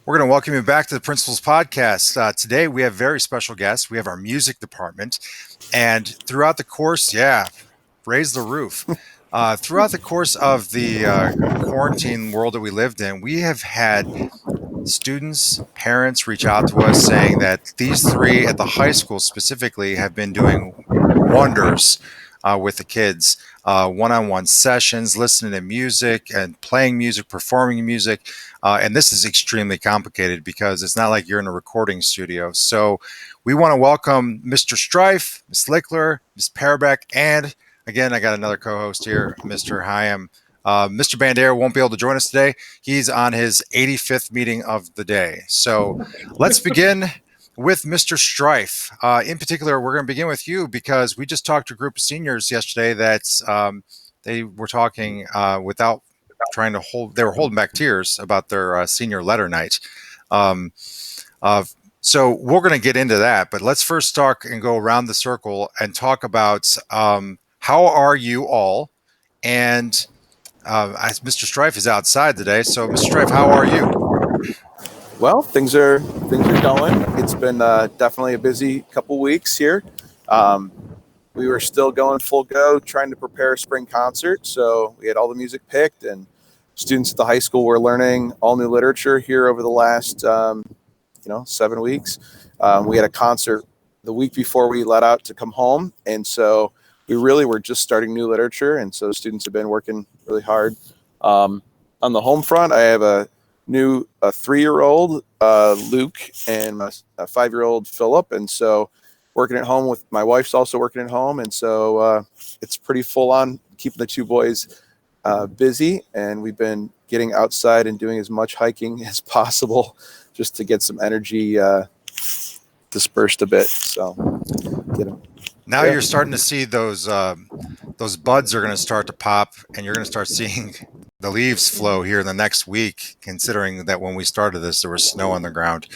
We're going to welcome you back to the Principals Podcast. Today, we have very special guests. We have our music department. And throughout the course, raise the roof. Throughout the course of the quarantine world that we lived in, we have had students, parents reach out to us saying that these three at the high school specifically have been doing wonders with the kids. One-on-one sessions, listening to music and playing music, performing music. And this is extremely complicated because it's not like you're in a recording studio. So we want to welcome Mr. Strife, Ms. Lickler, Ms. Parabeck, and again, I got another co-host here, Mr. Hyam. Mr. Bandera won't be able to join us today. He's on his 85th meeting of the day. So let's begin with Mr. Strife. In particular, we're going to begin with you because we just talked to a group of seniors yesterday that they were talking without trying to hold, they were holding back tears about their senior letter night. So we're going to get into that, but let's first talk and go around the circle and talk about how are you all? And Mr. Strife is outside today. So Mr. Strife, how are you? Well, things are going. It's been definitely a busy couple weeks here. We were still going full go trying to prepare a spring concert. So we had all the music picked, and students at the high school were learning all new literature here over the last 7 weeks. We had a concert the week before we let out to come home, and so we really were just starting new literature, and so students have been working really hard. On the home front, I have a 3-year-old Luke and a 5-year-old Philip, and so working at home with my wife's also working at home, and so it's pretty full on keeping the two boys busy, and we've been getting outside and doing as much hiking as possible just to get some energy dispersed a bit. So get them. Now you're starting to see those buds are going to start to pop, and you're going to start seeing the leaves flow here in the next week, considering that when we started this, there was snow on the ground.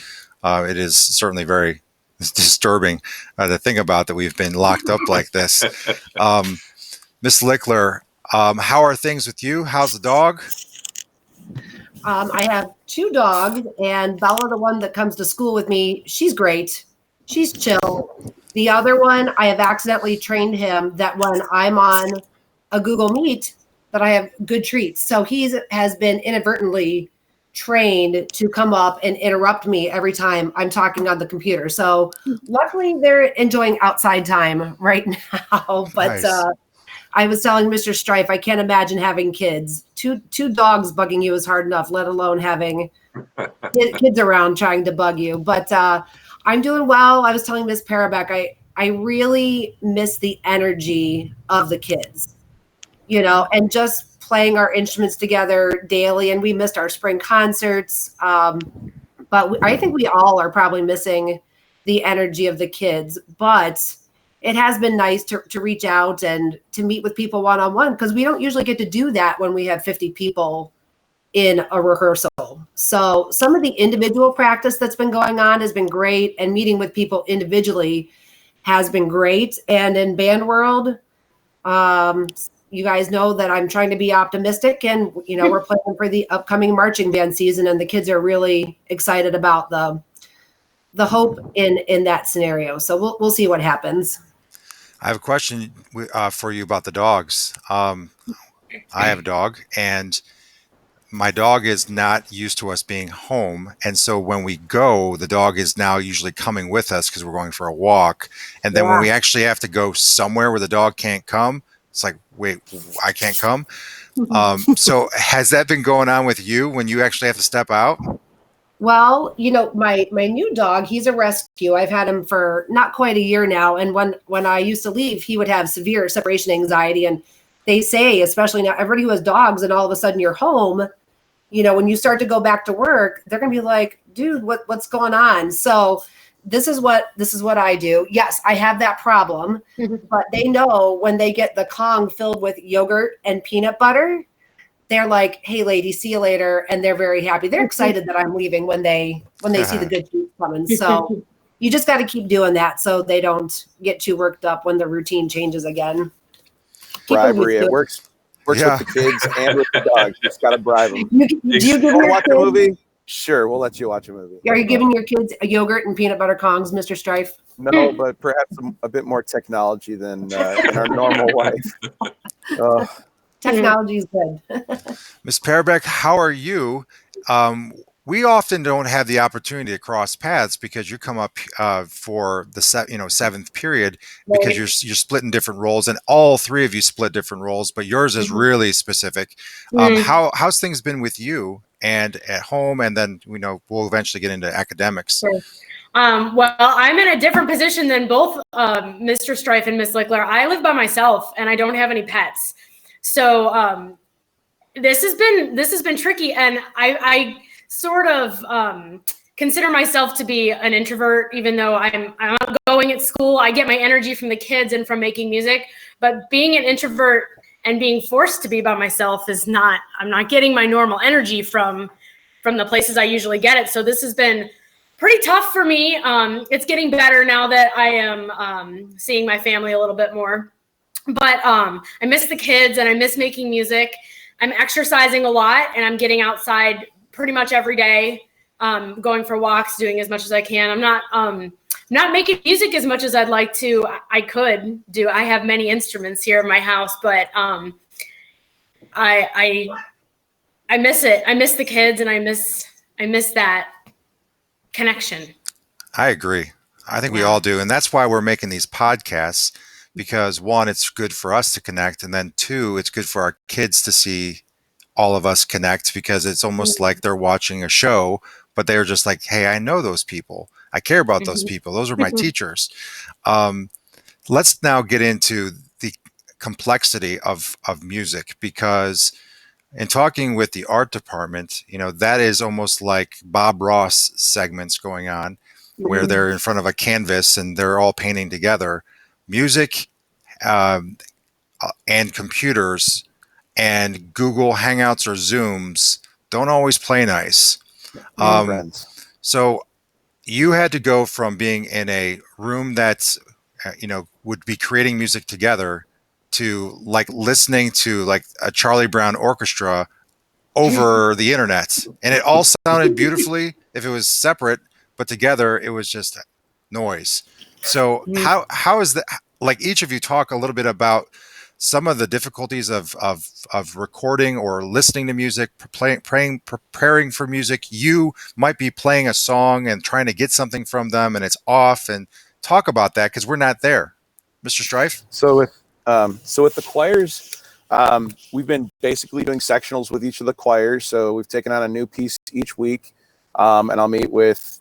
It is certainly very disturbing to think about that we've been locked up like this. Miss Lickler, how are things with you? How's the dog? I have 2 dogs, and Bella, the one that comes to school with me, she's great. She's chill. The other one, I have accidentally trained him that when I'm on a Google Meet, that I have good treats. So he has been inadvertently trained to come up and interrupt me every time I'm talking on the computer. So luckily they're enjoying outside time right now. But nice. I was telling Mr. Strife, I can't imagine having kids. Two dogs bugging you is hard enough, let alone having kids around trying to bug you. But I'm doing well. I was telling Miss Parabeck, I really miss the energy of the kids, and just playing our instruments together daily. And we missed our spring concerts. But I think we all are probably missing the energy of the kids. But it has been nice to reach out and to meet with people one-on-one, because we don't usually get to do that when we have 50 people in a rehearsal. So some of the individual practice that's been going on has been great, and meeting with people individually has been great. And in band world, you guys know that I'm trying to be optimistic, and we're planning for the upcoming marching band season, and the kids are really excited about the hope in that scenario. So we'll see what happens. I have a question for you about the dogs. I have a dog, and my dog is not used to us being home. And so when we go, the dog is now usually coming with us because we're going for a walk. And then when we actually have to go somewhere where the dog can't come, it's like, wait, I can't come. So has that been going on with you when you actually have to step out? Well, my new dog, he's a rescue. I've had him for not quite a year now. And when I used to leave, he would have severe separation anxiety. And they say, especially now, everybody who has dogs and all of a sudden you're home, when you start to go back to work, they're going to be like, dude, what's going on? So this is what I do. Yes, I have that problem, but they know when they get the Kong filled with yogurt and peanut butter, they're like, hey lady, see you later. And they're very happy. They're excited that I'm leaving when they see the good treats coming. So you just got to keep doing that so they don't get too worked up when the routine changes again. Bribery, it works with the kids and with the dogs. You just got to bribe them. Do you give watch a movie? Sure, we'll let you watch a movie. Are you giving your kids a yogurt and peanut butter Kongs, Mr. Strife? No, but perhaps a bit more technology than in our normal life. Technology is good. Ms. Pearbeck, how are you? We often don't have the opportunity to cross paths because you come up for the seventh period because you're split in different roles, and all three of you split different roles, but yours is really specific. How's things been with you and at home, and then we'll eventually get into academics. Sure. Well, I'm in a different position than both Mr. Strife and Miss Lickler. I live by myself and I don't have any pets, so this has been tricky, and I sort of consider myself to be an introvert, even though I'm outgoing at school. I get my energy from the kids and from making music, but being an introvert and being forced to be by myself I'm not getting my normal energy from the places I usually get it. So this has been pretty tough for me. It's getting better now that I am seeing my family a little bit more, but I miss the kids and I miss making music. I'm exercising a lot and I'm getting outside pretty much every day, going for walks, doing as much as I can. I'm not making music as much as I'd like to. I could do. I have many instruments here in my house, but I miss it. I miss the kids and I miss that connection. I agree. I think we all do. And that's why we're making these podcasts, because one, it's good for us to connect. And then two, it's good for our kids to see all of us connect, because it's almost like they're watching a show, but they're just like, hey, I know those people. I care about those people. Those are my teachers. Let's now get into the complexity of music, because in talking with the art department, that is almost like Bob Ross segments going on where they're in front of a canvas and they're all painting together. Music and computers and Google Hangouts or Zooms don't always play nice. So you had to go from being in a room that's, would be creating music together to like listening to like a Charlie Brown orchestra over the internet. And it all sounded beautifully if it was separate, but together it was just noise. So how is that? Like, each of you talk a little bit about some of the difficulties of recording or listening to music, preparing for music. You might be playing a song and trying to get something from them and it's off, and talk about that because we're not there. Mr. Strife? So with the choirs, we've been basically doing sectionals with each of the choirs. So we've taken on a new piece each week, and I'll meet with,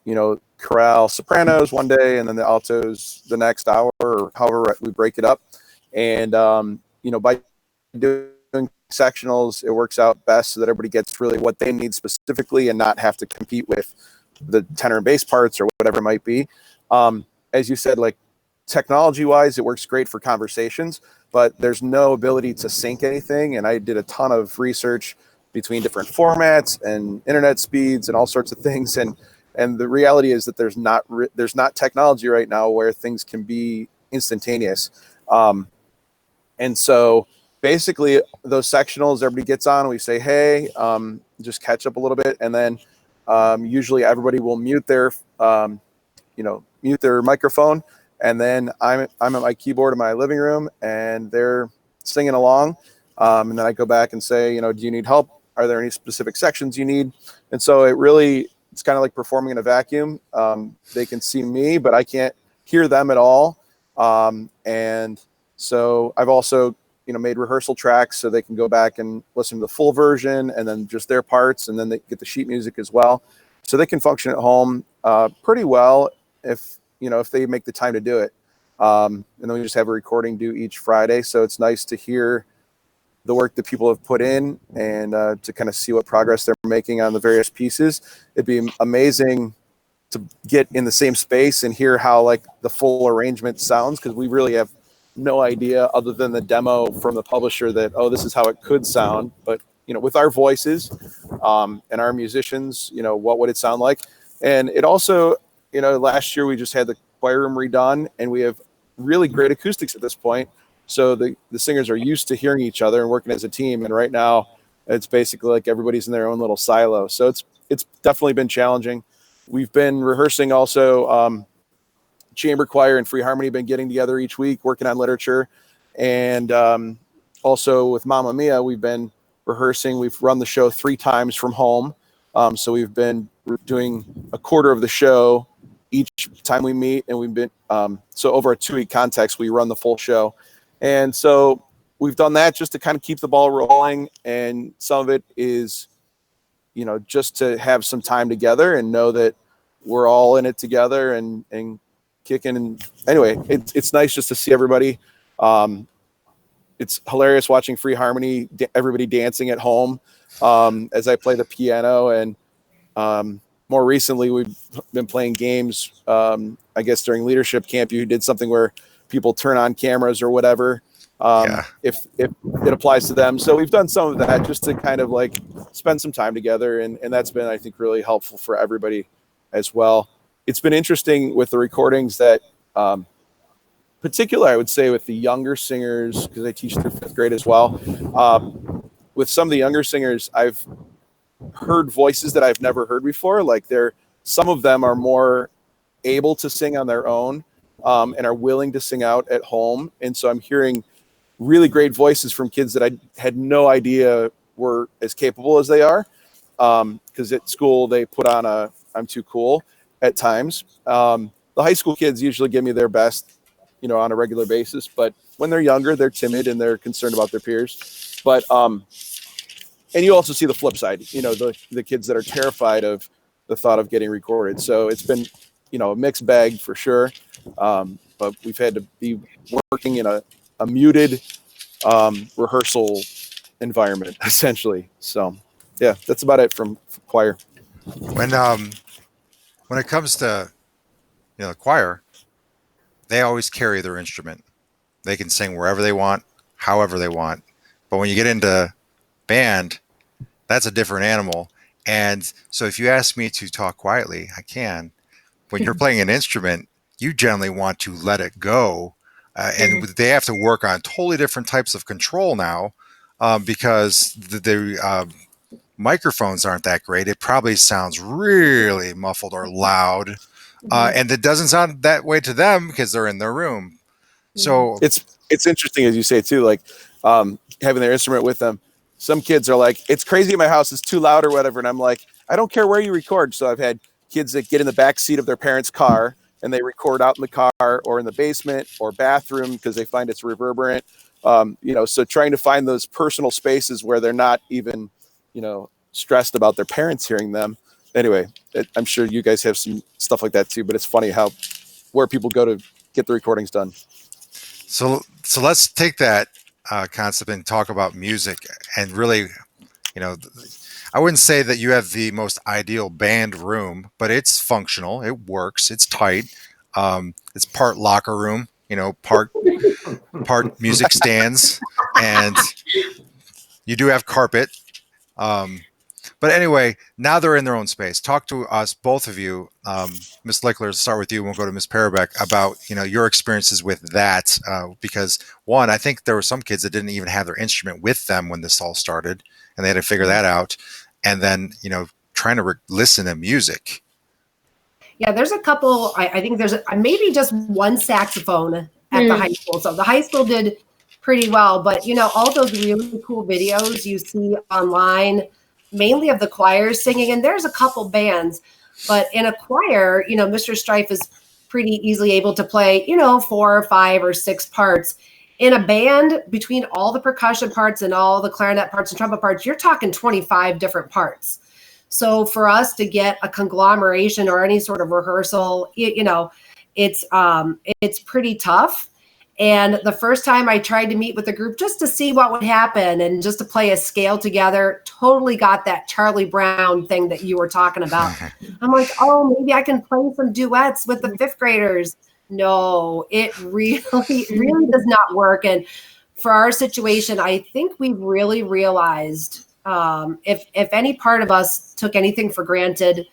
chorale sopranos one day and then the altos the next hour, or however we break it up. And, by doing sectionals, it works out best so that everybody gets really what they need specifically and not have to compete with the tenor and bass parts or whatever it might be. As you said, like, technology wise, it works great for conversations, but there's no ability to sync anything. And I did a ton of research between different formats and internet speeds and all sorts of things. And the reality is that there's not technology right now where things can be instantaneous. And so basically those sectionals, everybody gets on, we say, hey, just catch up a little bit. And then usually everybody will mute their microphone. And then I'm at my keyboard in my living room and they're singing along. And then I go back and say, do you need help? Are there any specific sections you need? And so it's kind of like performing in a vacuum. They can see me, but I can't hear them at all. And so I've also, made rehearsal tracks so they can go back and listen to the full version and then just their parts. And then they get the sheet music as well. So they can function at home pretty well if they make the time to do it. And then we just have a recording due each Friday. So it's nice to hear the work that people have put in and to kind of see what progress they're making on the various pieces. It'd be amazing to get in the same space and hear how like the full arrangement sounds, because we really have no idea other than the demo from the publisher that, this is how it could sound. But, with our voices and our musicians, what would it sound like? And it also, last year we just had the choir room redone and we have really great acoustics at this point. So the singers are used to hearing each other and working as a team. And right now It's basically like everybody's in their own little silo. So it's definitely been challenging. We've been rehearsing also. Chamber choir and Free Harmony been getting together each week, working on literature. And also with Mamma Mia, we've been rehearsing. We've run the show 3 times from home. So we've been doing a quarter of the show each time we meet. And we've been, so over a 2-week context, we run the full show. And so we've done that just to kind of keep the ball rolling. And some of it is, just to have some time together and know that we're all in it together and kicking. And anyway, it's nice just to see everybody. It's hilarious watching Free Harmony, everybody dancing at home as I play the piano. And more recently, we've been playing games. I guess during leadership camp, you did something where people turn on cameras or whatever. If it applies to them. So we've done some of that just to kind of like spend some time together. And that's been, I think, really helpful for everybody as well. It's been interesting with the recordings that, particular, I would say, with the younger singers, because I teach through 5th grade as well. With some of the younger singers, I've heard voices that I've never heard before. Like some of them are more able to sing on their own and are willing to sing out at home. And so I'm hearing really great voices from kids that I had no idea were as capable as they are. Because at school, they put on I'm too cool at times. The high school kids usually give me their best, on a regular basis. But when they're younger, they're timid and they're concerned about their peers. But and you also see the flip side, the kids that are terrified of the thought of getting recorded. So it's been, a mixed bag for sure. But we've had to be working in a muted rehearsal environment, essentially. So, yeah, that's about it from choir. When it comes to the choir, they always carry their instrument. They can sing wherever they want, however they want. But when you get into band, that's a different animal. And so if you ask me to talk quietly, I can. When you're playing an instrument, you generally want to let it go. And they have to work on totally different types of control now because the microphones aren't that great. It probably sounds really muffled or loud. And it doesn't sound that way to them because they're in their room. So it's interesting, as you say, too, like having their instrument with them. Some kids are like, it's crazy in my house, it's too loud or whatever. And I'm like, I don't care where you record. So I've had kids that get in the back seat of their parents' car and they record out in the car or in the basement or bathroom because they find it's reverberant. So trying to find those personal spaces where they're not even, stressed about their parents hearing them. Anyway, I'm sure you guys have some stuff like that too, but it's funny where people go to get the recordings done. So let's take that concept and talk about music and really, I wouldn't say that you have the most ideal band room, but it's functional. It works. It's tight. It's part locker room, part music stands, and you do have carpet. But anyway, now they're in their own space. Talk to us, both of you, Ms. Lickler, start with you, and we'll go to Ms. Parabeck, about your experiences with that. Because one, I think there were some kids that didn't even have their instrument with them when this all started, and they had to figure that out. And then, trying to listen to music. Yeah, there's a couple. I think there's maybe just one saxophone at the high school. So the high school did pretty well. But, all those really cool videos you see online, mainly of the choirs singing, and there's a couple bands. But in a choir, Mr. Strife is pretty easily able to play, 4 or 5 or 6 parts. In a band, between all the percussion parts and all the clarinet parts and trumpet parts, you're talking 25 different parts. So for us to get a conglomeration or any sort of rehearsal, it's pretty tough. And the first time I tried to meet with the group just to see what would happen and just to play a scale together, totally got that Charlie Brown thing that you were talking about. I'm like, oh, maybe I can play some duets with the 5th graders. No, it really does not work. And for our situation, I think we've really realized if any part of us took anything for granted,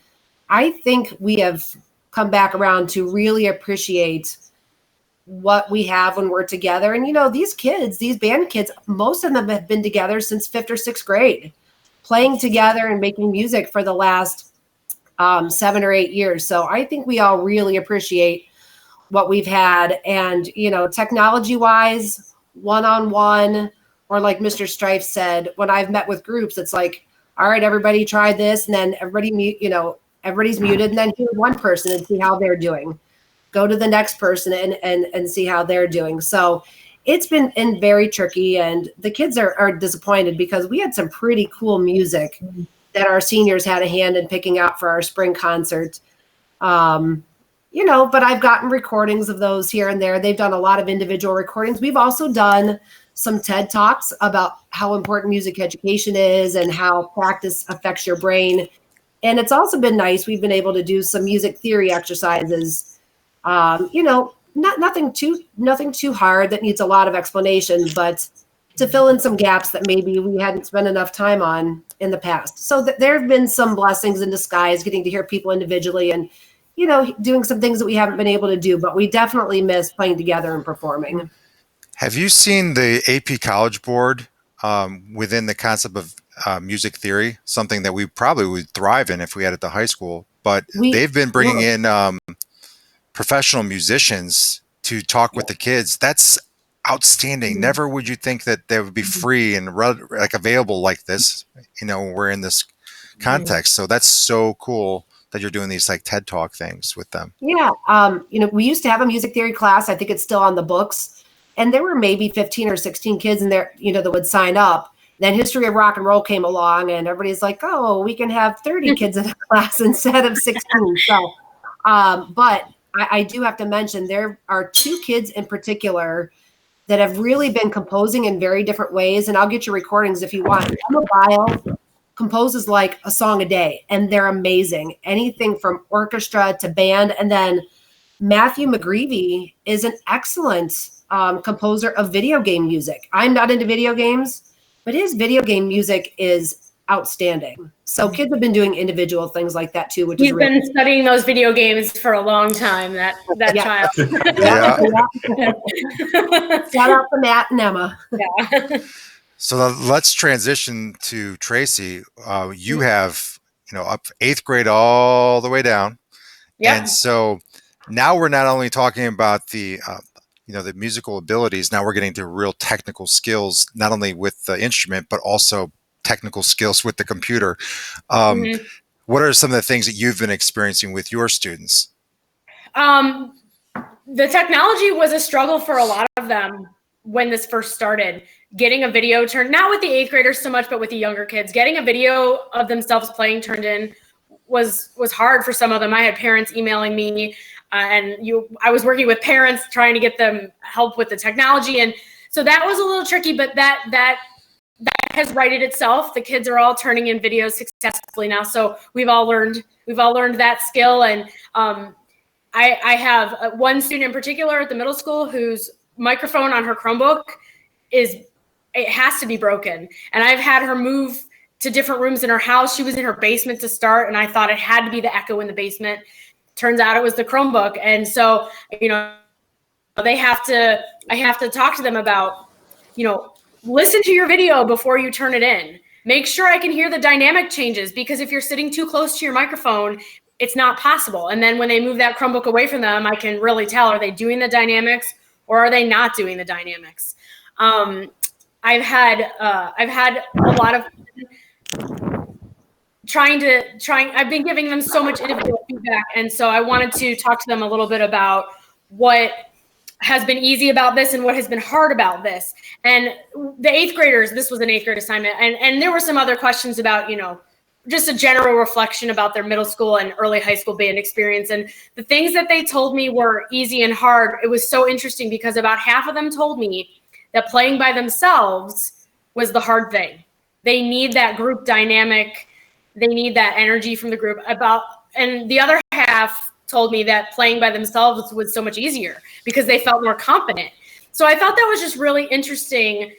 I think we have come back around to really appreciate what we have when we're together. And, these kids, these band kids, most of them have been together since 5th or 6th grade. playing together and making music for the last 7 or 8 years. So I think we all really appreciate what we've had. And, technology wise, one-on-one, or like Mr. Strife said, when I've met with groups, it's like, all right, everybody try this. And then everybody's muted. And then hear one person and see how they're doing. Go to the next person and see how they're doing. So it's been very tricky, and the kids are disappointed because we had some pretty cool music that our seniors had a hand in picking out for our spring concert. But I've gotten recordings of those here and there. They've done a lot of individual recordings. We've also done some TED Talks about how important music education is and how practice affects your brain. And it's also been nice. We've been able to do some music theory exercises, nothing too hard that needs a lot of explanation, but to fill in some gaps that maybe we hadn't spent enough time on in the past. So there have been some blessings in disguise, getting to hear people individually and, doing some things that we haven't been able to do, but we definitely miss playing together and performing. Have you seen the AP College Board within the concept of music theory, something that we probably would thrive in if we had at the high school, but they've been bringing in professional musicians to talk with the kids. That's outstanding. Never would you think that they would be free and available like this, when we're in this context. So that's so cool that you're doing these like TED Talk things with them. Yeah. We used to have a music theory class. I think it's still on the books. And there were maybe 15 or 16 kids in there, that would sign up. Then History of Rock and Roll came along and everybody's like, oh, we can have 30 kids in a class instead of 16. So, but I do have to mention there are 2 kids in particular that have really been composing in very different ways. And I'll get your recordings if you want. Emma Bile composes like a song a day, and they're amazing. Anything from orchestra to band. And then Matthew McGreevy is an excellent composer of video game music. I'm not into video games, but his video game music is outstanding. So kids have been doing individual things like that too, which He's is really been studying those video games for a long time, that child. Shout out to Matt and Emma. Yeah. So let's transition to Tracy. You have, up 8th grade all the way down. Yeah. And so now we're not only talking about the musical abilities, now we're getting to real technical skills, not only with the instrument, but also technical skills with the computer. What are some of the things that you've been experiencing with your students? The technology was a struggle for a lot of them when this first started. Getting a video turned, not with the 8th graders so much, but with the younger kids, getting a video of themselves playing turned in was hard for some of them. I had parents emailing me, I was working with parents trying to get them help with the technology, and so that was a little tricky. But that has righted itself. The kids are all turning in videos successfully now, so we've all learned that skill. And I have one student in particular at the middle school whose microphone on her Chromebook it has to be broken. And I've had her move to different rooms in her house. She was in her basement to start, and I thought it had to be the echo in the basement. Turns out it was the Chromebook. And so, I have to talk to them about, listen to your video before you turn it in. Make sure I can hear the dynamic changes, because if you're sitting too close to your microphone, it's not possible. And then when they move that Chromebook away from them, I can really tell, are they doing the dynamics or are they not doing the dynamics? I've had a lot of I've been giving them so much individual feedback. And so I wanted to talk to them a little bit about what has been easy about this and what has been hard about this. And the 8th graders, this was an 8th grade assignment. And there were some other questions about, just a general reflection about their middle school and early high school band experience. And the things that they told me were easy and hard. It was so interesting because about half of them told me that playing by themselves was the hard thing. They need that group dynamic. They need that energy from the group. And the other half told me that playing by themselves was so much easier because they felt more confident. So I thought that was just really interesting,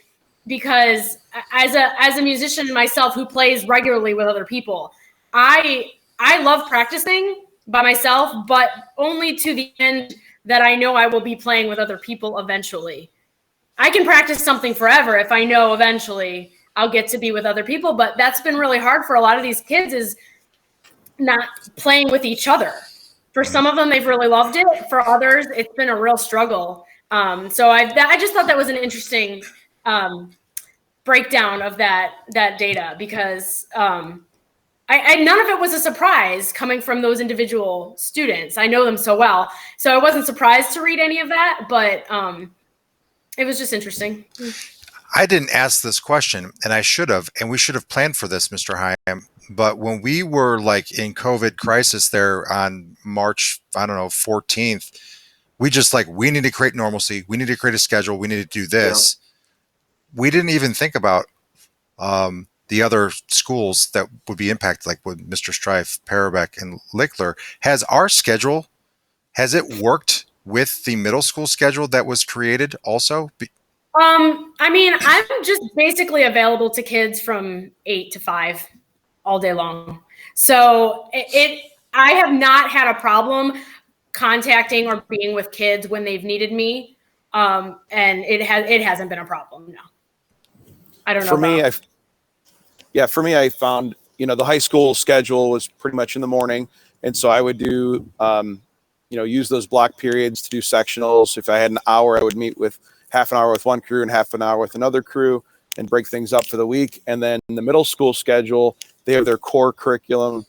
because as a musician myself who plays regularly with other people, I love practicing by myself, but only to the end that I know I will be playing with other people eventually. I can practice something forever if I know eventually I'll get to be with other people. But that's been really hard for a lot of these kids, is not playing with each other. For some of them, they've really loved it. For others, it's been a real struggle. So I just thought that was an interesting breakdown of that data, because none of it was a surprise coming from those individual students. I know them so well, so I wasn't surprised to read any of that, but it was just interesting. I didn't ask this question, and I should have, and we should have planned for this, Mr. Hyam. But when we were like in COVID crisis there on March, 14th, we just we need to create normalcy. We need to create a schedule. We need to do this. Yeah. We didn't even think about the other schools that would be impacted, like with Mr. Strife, Parabec, and Lickler. Has our schedule, has it worked with the middle school schedule that was created also? I mean, I'm just basically available to kids from 8 to 5 all day long. So I have not had a problem contacting or being with kids when they've needed me. And it hasn't been a problem. No, I don't know. For me, I found, the high school schedule was pretty much in the morning. And so I would do, use those block periods to do sectionals. If I had an hour, I would meet with half an hour with one crew and half an hour with another crew and break things up for the week. And then in the middle school schedule, they have their core curriculum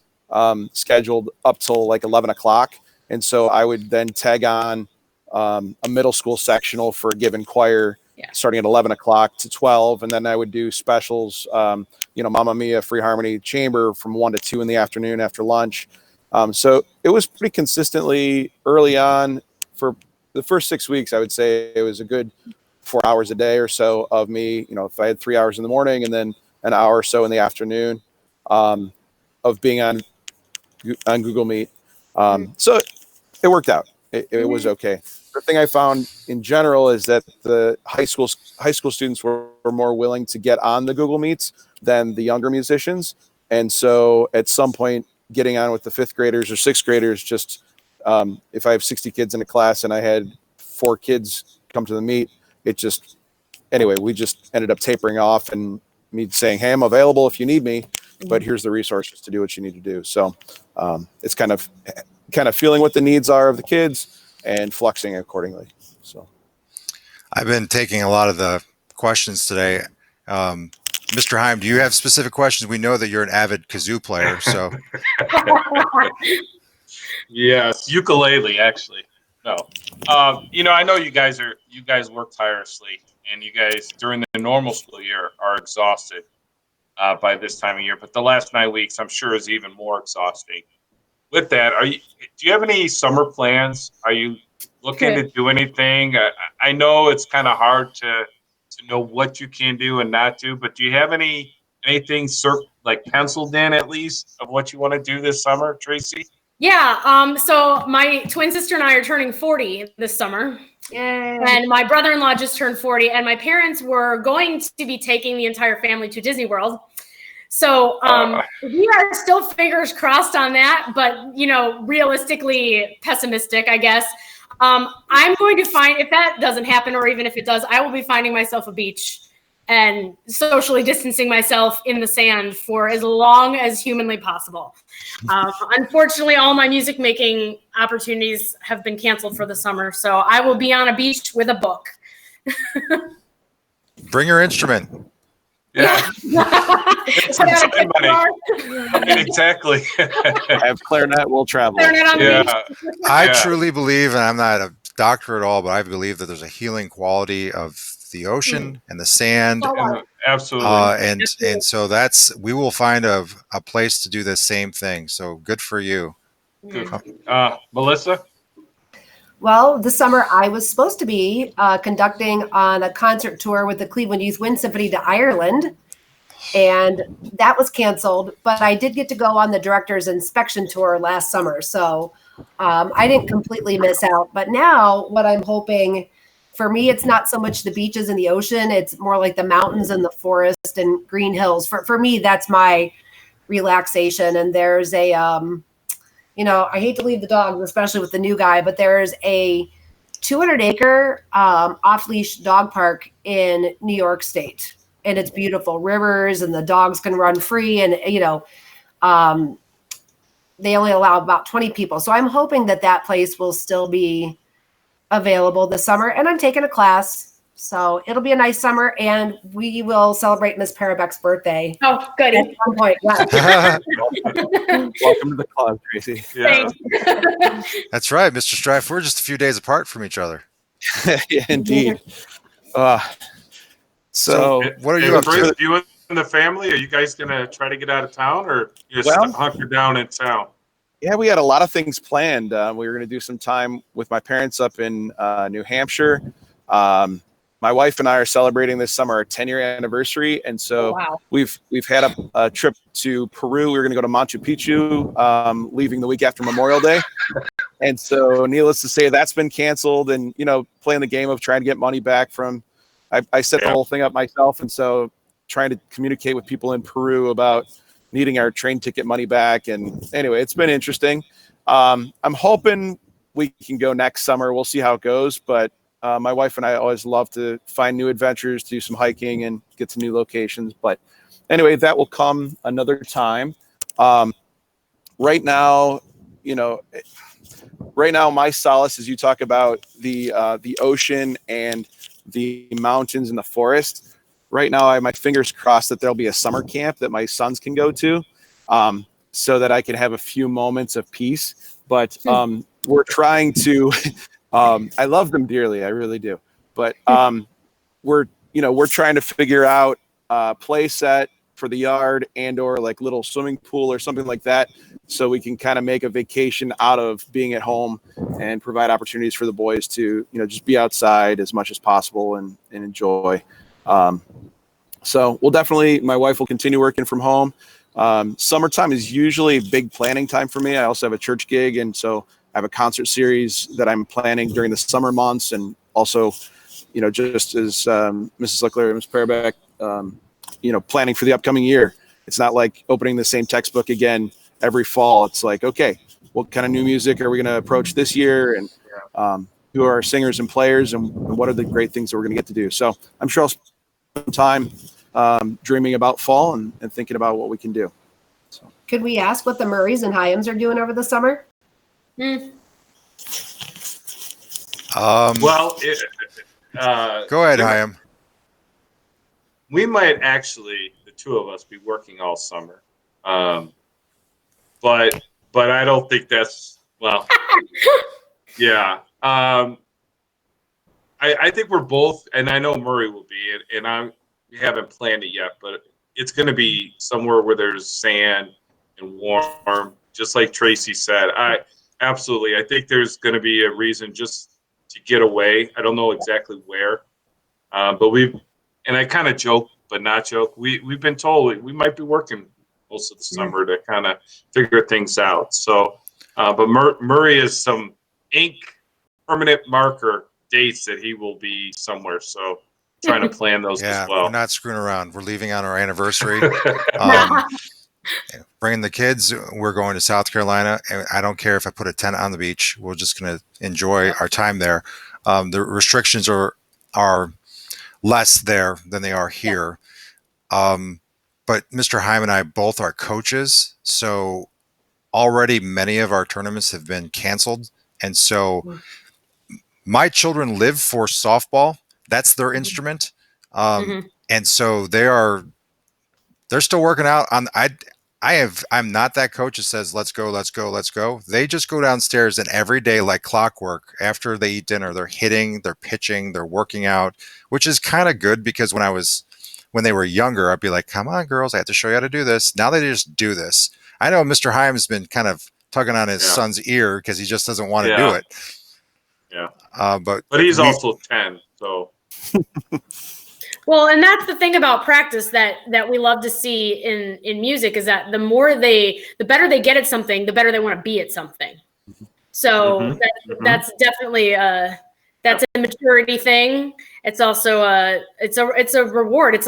scheduled up till like 11 o'clock. And so I would then tag on a middle school sectional for a given choir, starting at 11 o'clock to 12. And then I would do specials, Mamma Mia, Free Harmony, Chamber from 1 to 2 in the afternoon after lunch. So it was pretty consistently early on. For the first 6 weeks, I would say it was a good 4 hours a day or so of me, if I had 3 hours in the morning and then an hour or so in the afternoon of being on Google Meet. So it worked out. It was okay. The thing I found in general is that the high school students were more willing to get on the Google Meets than the younger musicians. And so at some point, getting on with the 5th graders or 6th graders, just if I have 60 kids in a class and I had 4 kids come to the meet, we just ended up tapering off and me saying, hey, I'm available if you need me, but here's the resources to do what you need to do. So it's kind of feeling what the needs are of the kids and fluxing accordingly. So I've been taking a lot of the questions today. Mr. Hyam, do you have specific questions? We know that you're an avid kazoo player, so. Yes, ukulele, actually. No. I know you guys work tirelessly, and you guys during the normal school year are exhausted by this time of year, but the last 9 weeks I'm sure is even more exhausting. With that, do you have any summer plans? Are you looking to do anything? I know it's kind of hard to know what you can do and not do, but do you have anything penciled in at least of what you want to do this summer, Tracy? Yeah. So my twin sister and I are turning 40 this summer. Yay. And my brother-in-law just turned 40, and my parents were going to be taking the entire family to Disney World. So we are still fingers crossed on that, but realistically pessimistic, I guess. I'm going to find, if that doesn't happen, or even if it does, I will be finding myself a beach and socially distancing myself in the sand for as long as humanly possible. Unfortunately, all my music making opportunities have been canceled for the summer, so I will be on a beach with a book. Bring your instrument. Yeah. Exactly. Have clarinet, will travel. Clarinet on the beach. I truly believe, and I'm not a doctor at all, but I believe that there's a healing quality of the ocean and the sand. Absolutely. And so we will find a place to do the same thing. So good for you. Good. Melissa? Well, this summer I was supposed to be conducting on a concert tour with the Cleveland Youth Wind Symphony to Ireland, and that was canceled. But I did get to go on the director's inspection tour last summer, so I didn't completely miss out. But now what I'm hoping, for me, it's not so much the beaches and the ocean, it's more like the mountains and the forest and green hills. For me, that's my relaxation. And there's a I hate to leave the dogs, especially with the new guy, but there's a 200-acre off-leash dog park in New York State. and it's beautiful rivers, and the dogs can run free, and um, they only allow about 20 people. So I'm hoping that place will still be available this summer, and I'm taking a class. So it'll be a nice summer, and we will celebrate Miss Parabeck's birthday Oh, at goody. some point. Yes. Welcome to the club, Tracy. Yeah. That's right, Mr. Strife. We're just a few days apart from each other. Yeah, indeed. So What are Hey, you up to? Bruce, you and the family, are you guys going to try to get out of town, or you just Well- hunker down in town? yeah, we had a lot of things planned. We were going to do some time with my parents up in New Hampshire. My wife and I are celebrating this summer our 10-year anniversary, and so Wow. we've had a trip to Peru. We were going to go to Machu Picchu, leaving the week after Memorial Day, and so needless to say, that's been canceled. And playing the game of trying to get money back from, I set the whole thing up myself, and so trying to communicate with people in Peru about needing our train ticket money back. And anyway, it's been interesting. I'm hoping we can go next summer. We'll see how it goes, but my wife and I always love to find new adventures, do some hiking, and get to new locations. But anyway, that will come another time. Right now, my solace is you talk about the ocean and the mountains and the forest. Right now, I have my fingers crossed that there'll be a summer camp that my sons can go to, so that I can have a few moments of peace. But we're trying to. I love them dearly, I really do. But we're trying to figure out a play set for the yard and/or like little swimming pool or something like that, so we can kind of make a vacation out of being at home and provide opportunities for the boys to just be outside as much as possible and enjoy. So we'll definitely, my wife will continue working from home. Summertime is usually a big planning time for me. I also have a church gig, and so I have a concert series that I'm planning during the summer months, and also, just as Mrs. Lickler and Ms. Parabeck, planning for the upcoming year. It's not like opening the same textbook again every fall. It's like, okay, what kind of new music are we going to approach this year, and who are our singers and players, and what are the great things that we're going to get to do. So I'm sure I'll spend some time dreaming about fall and thinking about what we can do. So. Could we ask what the Murrays and Hyams are doing over the summer? Well, Go ahead, Hyam. We might actually, the two of us, be working all summer. But I don't think that's, well, yeah. I think we're both, and I know Murray will be, and we haven't planned it yet, but it's going to be somewhere where there's sand and warm, just like Tracy said. Absolutely. I think there's going to be a reason just to get away. I don't know exactly where, but and I kind of joke, but not joke. We've been told we might be working most of the summer to kind of figure things out. So, but Murray is some ink permanent marker dates that he will be somewhere. So trying to plan those as well. We're not screwing around. We're leaving on our anniversary. Bringing the kids. We're going to South Carolina, and I don't care if I put a tent on the beach. We're just going to enjoy our time there. The restrictions are less there than they are here. But Mr. Hyam and I both are coaches, so already many of our tournaments have been canceled, and so my children live for softball. That's their instrument, and so they're still working out on. I'm not that coach that says let's go. They just go downstairs, and every day, like clockwork, after they eat dinner, they're hitting, they're pitching, they're working out, which is kind of good because when they were younger, I'd be like, come on, girls, I have to show you how to do this. Now they just do this. I know Mr. Hyam has been kind of tugging on his son's ear because he just doesn't want to do it. Yeah. But he's also 10, so. Well, and that's the thing about practice that we love to see in music is that the better they get at something, the better they want to be at something. So that's definitely that's a maturity thing. It's also it's a reward. It's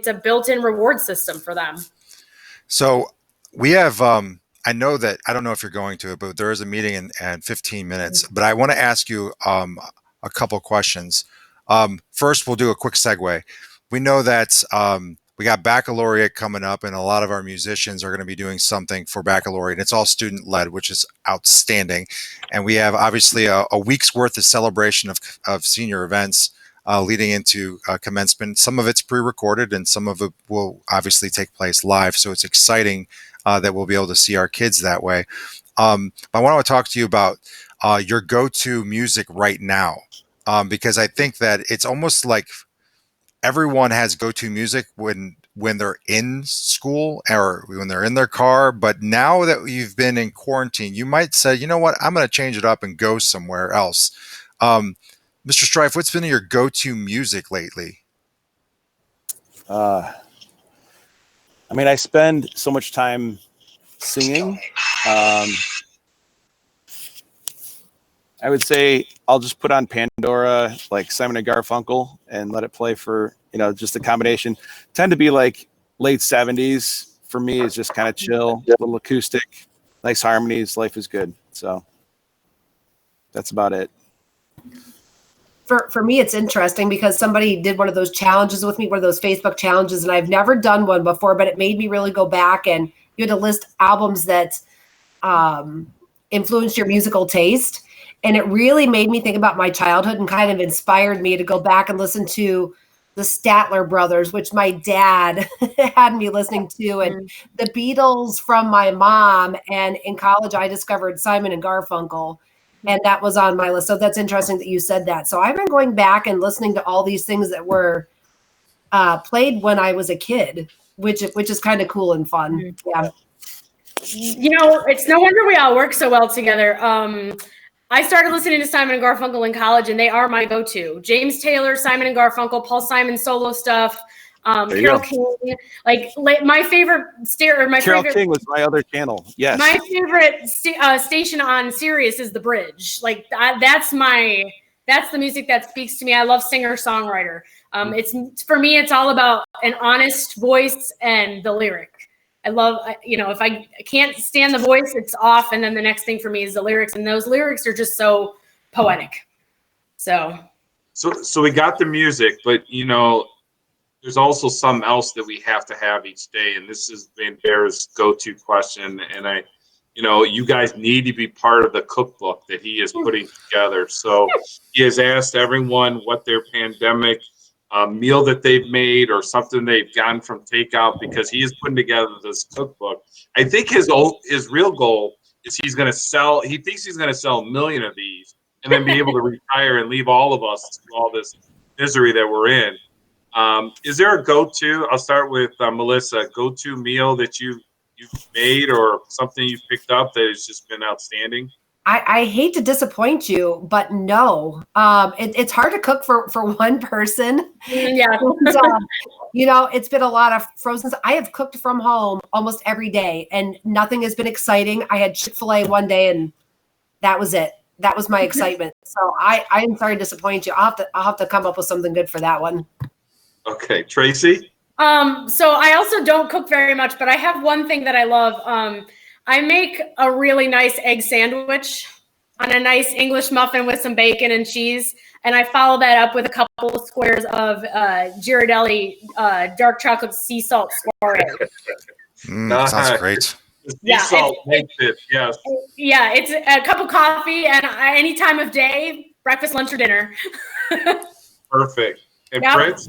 a built-in reward system for them. So we have I know that I don't know if you're going to it, but there is a meeting in 15 minutes. But I want to ask you a couple questions. First, we'll do a quick segue. we know that we got baccalaureate coming up, and a lot of our musicians are going to be doing something for baccalaureate. It's all student led, which is outstanding. And we have obviously a week's worth of celebration of senior events leading into commencement. Some of it's pre-recorded, and some of it will obviously take place live. So it's exciting that we'll be able to see our kids that way. But I want to talk to you about your go-to music right now, because I think that it's almost like everyone has go-to music when they're in school or when they're in their car. But now that you've been in quarantine, you might say, you know what, I'm going to change it up and go somewhere else. Mr. Strife, what's been your go-to music lately? I mean, I spend so much time singing. I would say I'll just put on Pandora, like Simon and Garfunkel, and let it play for, just a combination. Tend to be like late 70s. For me, is just kind of chill, a little acoustic, nice harmonies. Life is good. So that's about it. For me, it's interesting because somebody did one of those challenges with me, one of those Facebook challenges, and I've never done one before, but it made me really go back, and you had to list albums that influenced your musical taste. And it really made me think about my childhood and kind of inspired me to go back and listen to the Statler Brothers, which my dad had me listening to, and the Beatles from my mom. And in college, I discovered Simon and Garfunkel, and that was on my list. So that's interesting that you said that. So I've been going back and listening to all these things that were played when I was a kid, which is kind of cool and fun. Yeah. It's no wonder we all work so well together. I started listening to Simon and Garfunkel in college, and they are my go-to. James Taylor, Simon and Garfunkel, Paul Simon solo stuff, Carole King. Like my favorite Carole King was my other channel. Yes, my favorite station on Sirius is The Bridge. Like that's the music that speaks to me. I love singer-songwriter. It's for me, it's all about an honest voice and the lyric. I love, if I can't stand the voice, it's off. And then the next thing for me is the lyrics. And those lyrics are just so poetic. So we got the music, but, there's also something else that we have to have each day. And this is Van Bear's go-to question. And you guys need to be part of the cookbook that he is putting together. So he has asked everyone what their pandemic meal that they've made or something they've gotten from takeout, because he is putting together this cookbook. I think his real goal is he thinks he's going to sell 1 million of these and then be able to retire and leave all of us to all this misery that we're in. Is there a go-to? I'll start with Melissa. Go-to meal that you've made or something you've picked up that has just been outstanding? I hate to disappoint you, but no. It's hard to cook for one person. Yeah. And, it's been a lot of frozen. I have cooked from home almost every day, and nothing has been exciting. I had Chick-fil-A one day, and that was it. That was my excitement. So I am sorry to disappoint you. I'll have to come up with something good for that one. Okay, Tracy. So I also don't cook very much, but I have one thing that I love. I make a really nice egg sandwich on a nice English muffin with some bacon and cheese. And I follow that up with a couple of squares of Ghirardelli dark chocolate sea salt soiree. Sounds great. Sea salt makes it, yes. Yeah, it's a cup of coffee and any time of day, breakfast, lunch, or dinner. Perfect. And Fritz?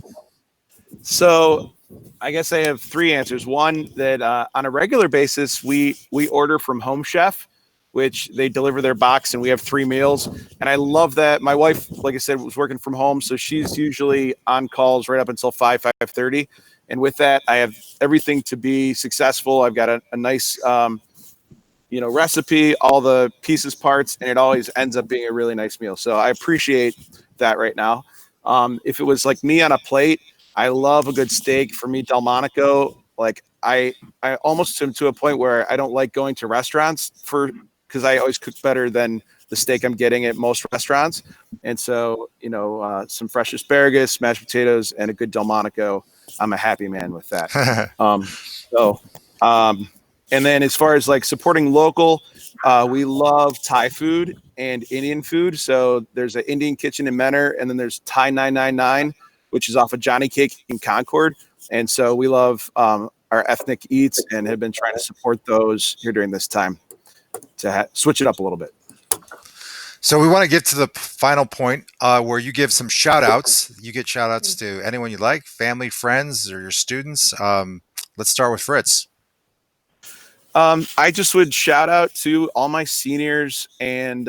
So I guess I have 3 answers. One, that on a regular basis, we order from Home Chef, which they deliver their box, and we have 3 meals. And I love that. My wife, like I said, was working from home, so she's usually on calls right up until 5:30. And with that, I have everything to be successful. I've got a nice, recipe, all the pieces, parts, and it always ends up being a really nice meal. So I appreciate that right now. If it was like me on a plate, I love a good steak. For me, Delmonico, like I almost am to a point where I don't like going to restaurants because I always cook better than the steak I'm getting at most restaurants. And so, some fresh asparagus, mashed potatoes, and a good Delmonico, I'm a happy man with that. And then as far as like supporting local, we love Thai food and Indian food. So there's an Indian kitchen in Menor, and then there's Thai 999, which is off of Johnny Cake in Concord. And so we love our ethnic eats and have been trying to support those here during this time to switch it up a little bit. So we want to get to the final point where you give some shout outs. You get shout outs to anyone you like, family, friends, or your students. Let's start with Fritz. I just would shout out to all my seniors, and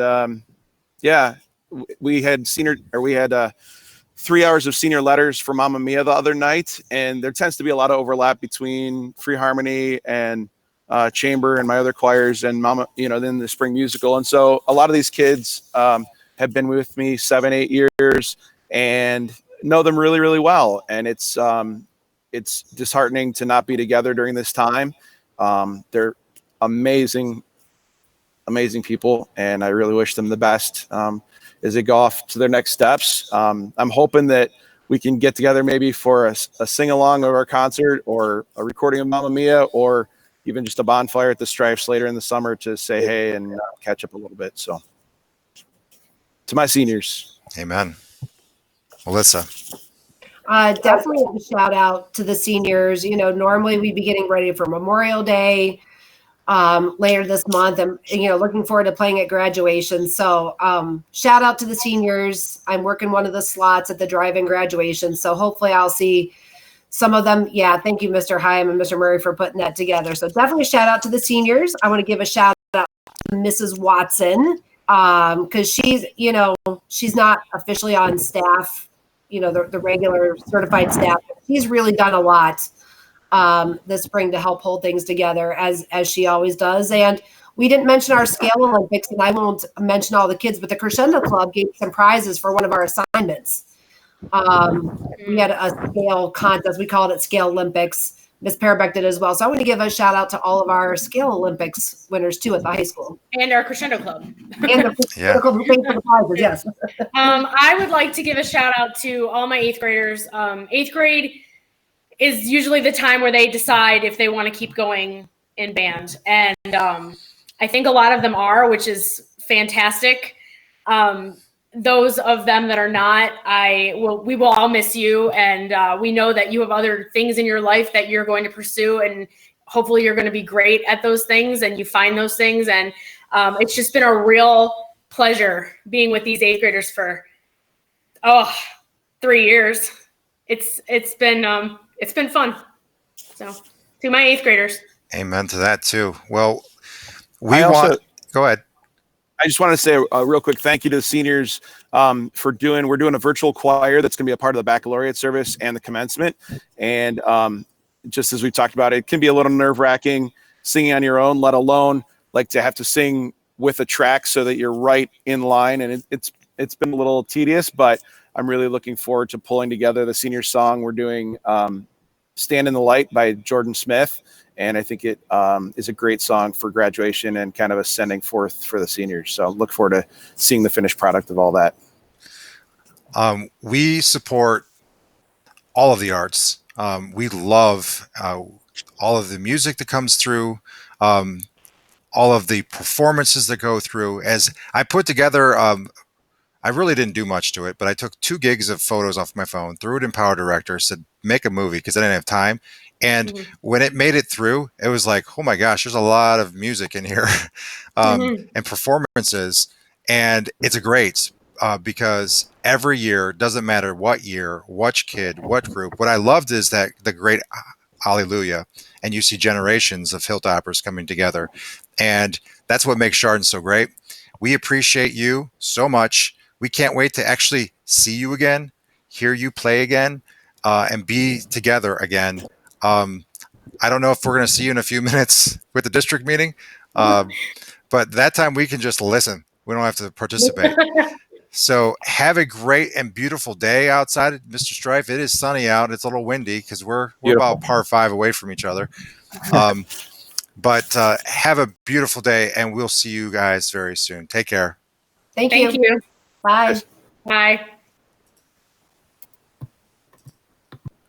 we had 3 hours of senior letters for Mamma Mia the other night, and there tends to be a lot of overlap between Free Harmony and chamber and my other choirs and then the spring musical. And so a lot of these kids have been with me 7-8 years and know them really, really well. And it's disheartening to not be together during this time. They're amazing people, and I really wish them the best as they go off to their next steps. I'm hoping that we can get together maybe for a sing-along of our concert or a recording of Mamma Mia, or even just a bonfire at the Stripes later in the summer to say hey and catch up a little bit. So to my seniors. Amen. Melissa. Definitely a shout out to the seniors. Normally we'd be getting ready for Memorial Day later this month, and looking forward to playing at graduation. So shout out to the seniors. I'm working one of the slots at the drive-in graduation, so hopefully I'll see some of them. Yeah, thank you, Mr. Hyam and Mr. Murray, for putting that together. So definitely shout out to the seniors. I want to give a shout out to Mrs. Watson because she's not officially on staff, the regular certified staff. She's really done a lot this spring to help hold things together as she always does. And we didn't mention our scale Olympics, and I won't mention all the kids, but the Crescendo Club gave some prizes for one of our assignments. We had a scale contest. We called it Scale Olympics. Miss Parabeck did as well. So I want to give a shout out to all of our Scale Olympics winners too at the high school. And our Crescendo Club. And the Crescendo Club who paid for the prizes, yes. I would like to give a shout out to all my 8th graders. 8th grade is usually the time where they decide if they want to keep going in band. And I think a lot of them are, which is fantastic. Those of them that are not, we will all miss you. And we know that you have other things in your life that you're going to pursue. And hopefully you're going to be great at those things and you find those things. And it's just been a real pleasure being with these 8th graders for, 3 years. It's been fun. So to my 8th graders. Amen to that too. Well, go ahead. I just wanted to say a real quick thank you to the seniors we're doing a virtual choir that's going to be a part of the baccalaureate service and the commencement. And just as we talked about, it can be a little nerve-wracking singing on your own, let alone like to have to sing with a track so that you're right in line. And it's been a little tedious, but I'm really looking forward to pulling together the senior song. We're doing Stand in the Light by Jordan Smith. And I think it is a great song for graduation and kind of a sending forth for the seniors. So look forward to seeing the finished product of all that. We support all of the arts. We love all of the music that comes through, all of the performances that go through. As I put together, I really didn't do much to it, but I took 2 gigs of photos off my phone, threw it in Power Director, said, make a movie because I didn't have time. And when it made it through, it was like, oh my gosh, there's a lot of music in here and performances. And it's great because every year, doesn't matter what year, what kid, what group. What I loved is that the great Hallelujah, and you see generations of Hilltoppers coming together. And that's what makes Chardon so great. We appreciate you so much. We can't wait to actually see you again, hear you play again, and be together again. I don't know if we're going to see you in a few minutes with the district meeting, but that time we can just listen. We don't have to participate. So have a great and beautiful day outside, Mr. Strife. It is sunny out. It's a little windy because we're about par 5 away from each other. But have a beautiful day, and we'll see you guys very soon. Take care. Thank you. you. Bye. Bye.